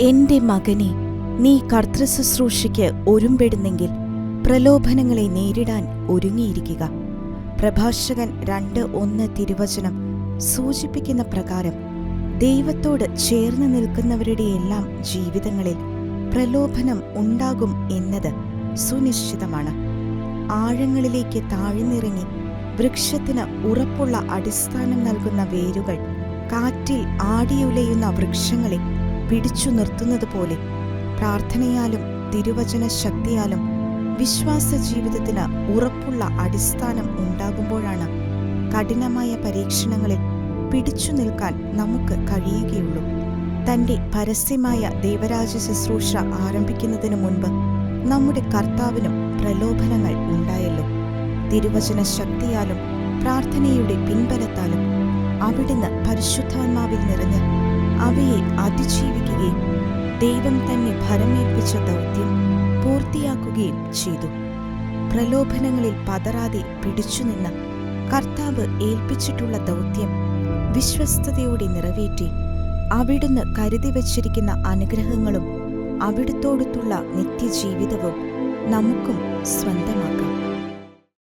എന്റെ മകനെ, നീ കർത്തൃശുശ്രൂഷയ്ക്ക് ഒരുമ്പെടുന്നെങ്കിൽ പ്രലോഭനങ്ങളെ നേരിടാൻ ഒരുങ്ങിയിരിക്കുക. പ്രഭാഷകൻ 2:1 തിരുവചനം സൂചിപ്പിക്കുന്ന പ്രകാരം ദൈവത്തോട് ചേർന്ന് നിൽക്കുന്നവരുടെയെല്ലാം ജീവിതങ്ങളിൽ പ്രലോഭനം ഉണ്ടാകും എന്നത് സുനിശ്ചിതമാണ്. ആഴങ്ങളിലേക്ക് താഴ്ന്നിറങ്ങി വൃക്ഷത്തിന് ഉറപ്പുള്ള അടിസ്ഥാനം നൽകുന്ന വേരുകൾ കാറ്റിൽ ആടിയുലയുന്ന വൃക്ഷങ്ങളെ പിടിച്ചു നിർത്തുന്നതുപോലെ പ്രാർത്ഥനയാലും തിരുവചന ശക്തിയാലും വിശ്വാസ ജീവിതത്തിന് ഉറപ്പുള്ള അടിസ്ഥാനം ഉണ്ടാകുമ്പോഴാണ് കഠിനമായ പരീക്ഷണങ്ങളിൽ പിടിച്ചു നിൽക്കാൻ നമുക്ക് കഴിയുകയുള്ളൂ. തന്റെ പരസ്യമായ ദൈവരാജ ശുശ്രൂഷ ആരംഭിക്കുന്നതിനു മുൻപ് നമ്മുടെ കർത്താവിനും പ്രലോഭനങ്ങൾ ഉണ്ടായല്ലോ. തിരുവചന ശക്തിയാലും പ്രാർത്ഥനയുടെ പിൻബലത്താലും അവിടുന്ന് പരിശുദ്ധാത്മാവിൽ നിറഞ്ഞ് അവയെ അതിജീവിക്കുകയും ദൈവം തന്നെ ഭരമേൽപ്പിച്ച ദൗത്യം പൂർത്തിയാക്കുകയും ചെയ്തു. പ്രലോഭനങ്ങളിൽ പതറാതെ പിടിച്ചുനിന്ന് കർത്താവ് ഏൽപ്പിച്ചിട്ടുള്ള ദൗത്യം വിശ്വസ്തയോടെ നിറവേറ്റി അവിടുന്ന് കരുതി വച്ചിരിക്കുന്ന അനുഗ്രഹങ്ങളും അവിടുത്തോടൊത്തുള്ള നിത്യജീവിതവും നമുക്കും സ്വന്തമാക്കാം.